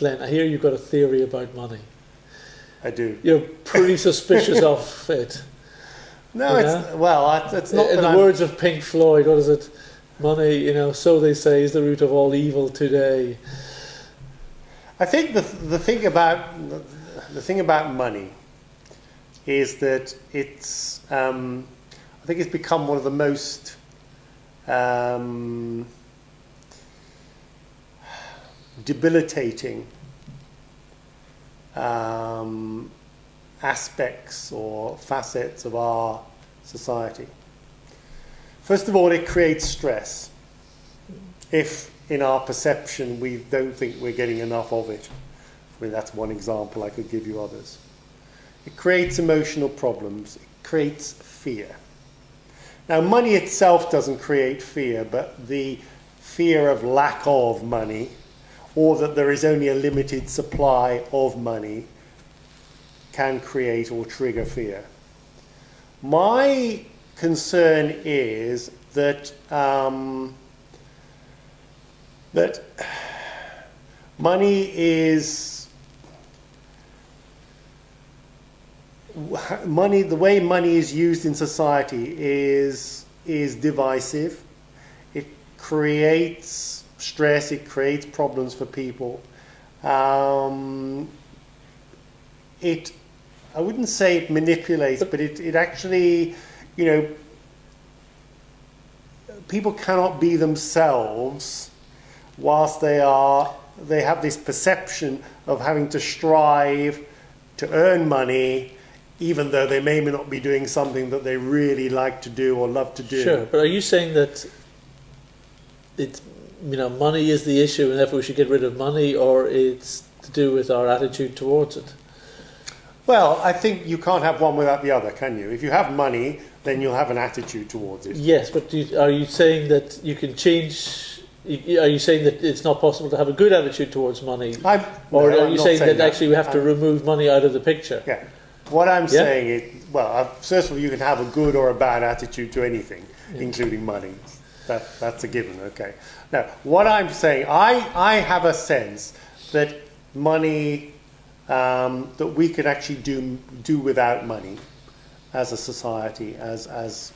Glenn, I hear you've got a theory about money. I do. You're pretty suspicious of it. No, it's not. In the words of Pink Floyd, what is it? Money, so they say, is the root of all evil today. I think the thing about money is that it's. I think it's become one of the most debilitating aspects or facets of our society. First of all, it creates stress. If in our perception we don't think we're getting enough of it. I mean, that's one example, I could give you others. It creates emotional problems. It creates fear. Now, money itself doesn't create fear, but the fear of lack of money, or that there is only a limited supply of money, can create or trigger fear. My concern is that that money, the way money is used in society is divisive. It creates stress, it creates problems for people. I wouldn't say it manipulates, but it actually, people cannot be themselves whilst they have this perception of having to strive to earn money, even though they may not be doing something that they really like to do or love to do. Sure, but are you saying that money is the issue and therefore we should get rid of money, or it's to do with our attitude towards it? Well, I think you can't have one without the other, can you? If you have money, then you'll have an attitude towards it. Yes, but are you saying that you can change? Are you saying that it's not possible to have a good attitude towards money? Are you saying that actually we have to remove money out of the picture? Yeah. What I'm saying is, first of all, you can have a good or a bad attitude to anything, including money. That's a given, okay. Now, what I'm saying, I have a sense that money, that we could actually do without money as a society, as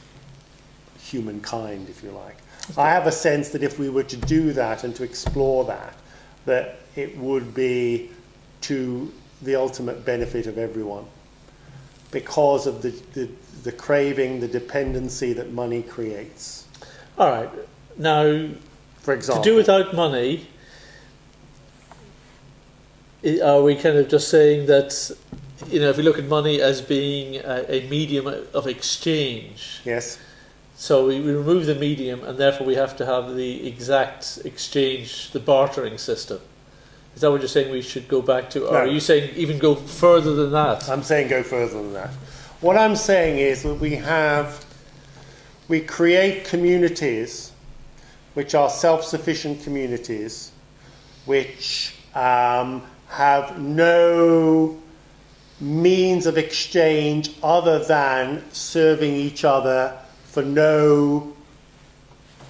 humankind, if you like. Okay. I have a sense that if we were to do that and to explore that it would be to the ultimate benefit of everyone, because of the craving, the dependency that money creates. All right. Now, for example, to do without money, are we kind of just saying that, if we look at money as being a medium of exchange? Yes. So we remove the medium, and therefore we have to have the exact exchange, the bartering system. Is that what you're saying we should go back to? Or No. are you saying even go further than that? I'm saying go further than that. What I'm saying is that we create communities which are self-sufficient communities, which have no means of exchange other than serving each other for no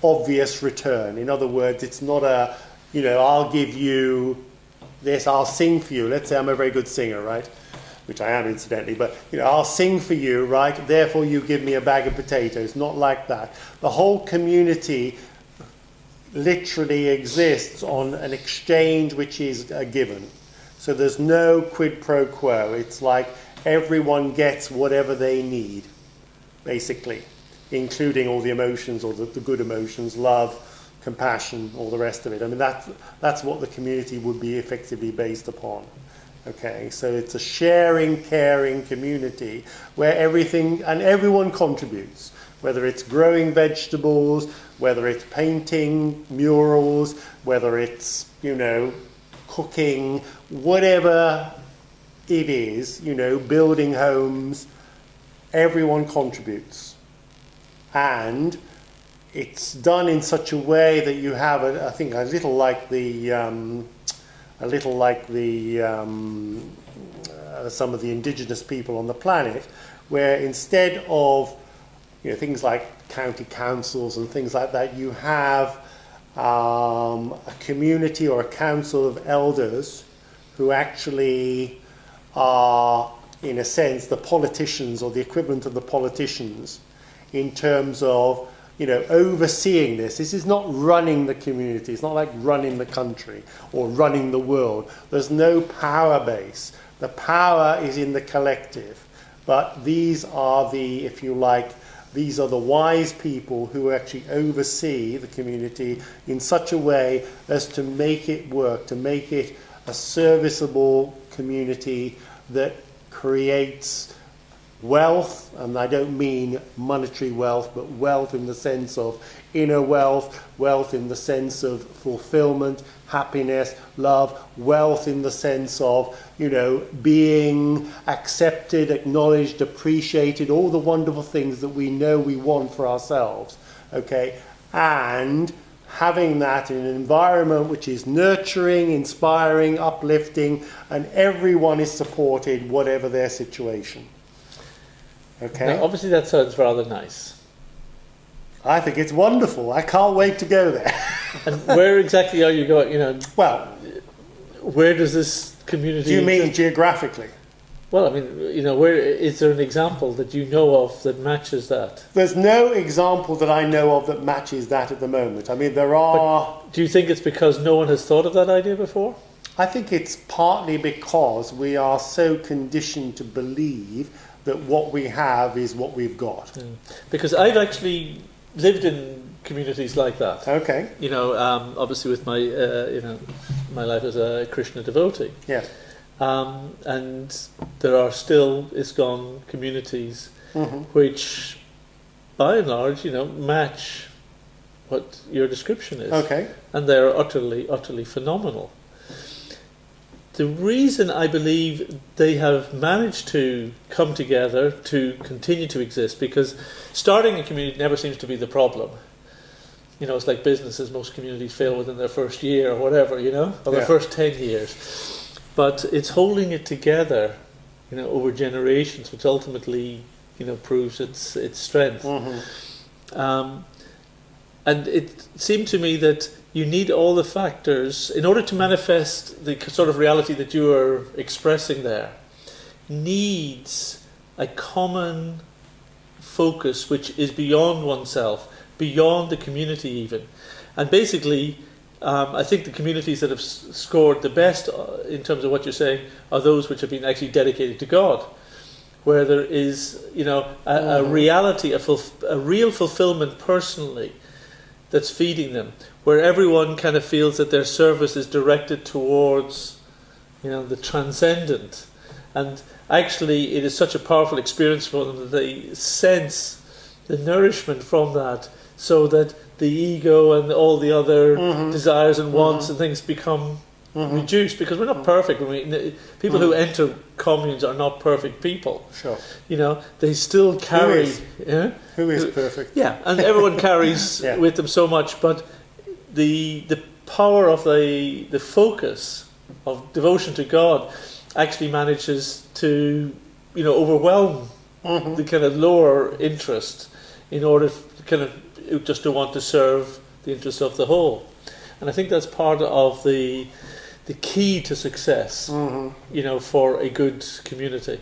obvious return. In other words, it's not I'll give you this, I'll sing for you. Let's say I'm a very good singer, right? Which I am, incidentally, but I'll sing for you, right? Therefore you give me a bag of potatoes. Not like that. The whole community literally exists on an exchange which is a given. So there's no quid pro quo. It's like everyone gets whatever they need, basically, including all the emotions, or the good emotions, love, compassion, all the rest of it. I mean, that's what the community would be effectively based upon. Okay, so it's a sharing, caring community where everyone contributes, whether it's growing vegetables, whether it's painting murals, whether it's, cooking, whatever it is, building homes, everyone contributes. And it's done in such a way that you have, I think, a little like some of the indigenous people on the planet, where instead of things like county councils and things like that, you have a community or a council of elders who actually are, in a sense, the politicians or the equivalent of the politicians in terms of, overseeing this. This is not running the community. It's not like running the country or running the world. There's no power base. The power is in the collective. But these are the, if you like, these are the wise people who actually oversee the community in such a way as to make it work, to make it a serviceable community that creates wealth, and I don't mean monetary wealth, but wealth in the sense of inner wealth, wealth in the sense of fulfillment, happiness, love, wealth in the sense of, being accepted, acknowledged, appreciated, all the wonderful things that we know we want for ourselves, okay? And having that in an environment which is nurturing, inspiring, uplifting, and everyone is supported, whatever their situation. Okay. Now, obviously that sounds rather nice. I think it's wonderful. I can't wait to go there. And where exactly are you going? Well, where does this community... Do you mean geographically? Well, I mean, where is there an example that you know of that matches that? There's no example that I know of that matches that at the moment. I mean, there are... But do you think it's because no one has thought of that idea before? I think it's partly because we are so conditioned to believe that what we have is what we've got. Because I've actually lived in communities like that. Okay. Obviously with my, my life as a Krishna devotee. Yeah. And there are still ISKCON communities which, by and large, match what your description is. Okay. And they're utterly, utterly phenomenal. The reason I believe they have managed to come together to continue to exist, because starting a community never seems to be the problem. It's like businesses. Most communities fail within their first year or whatever, or their first 10 years. But it's holding it together, over generations, which ultimately, proves its strength. And it seemed to me that you need all the factors in order to manifest the sort of reality that you are expressing there. Needs a common focus which is beyond oneself, beyond the community even. And basically, I think the communities that have scored the best in terms of what you're saying are those which have been actually dedicated to God, where there is, a reality, a real fulfillment personally that's feeding them, where everyone kind of feels that their service is directed towards, the transcendent. And actually, it is such a powerful experience for them that they sense the nourishment from that, so that the ego and all the other desires and wants and things become reduced, because we're not perfect. People who enter communes are not perfect people. Sure. They still carry... Who is perfect? Yeah, and everyone carries with them so much, but the power of the focus of devotion to God actually manages to, overwhelm the kind of lower interest in order to kind of just to want to serve the interest of the whole. And I think that's part of the key to success, for a good community.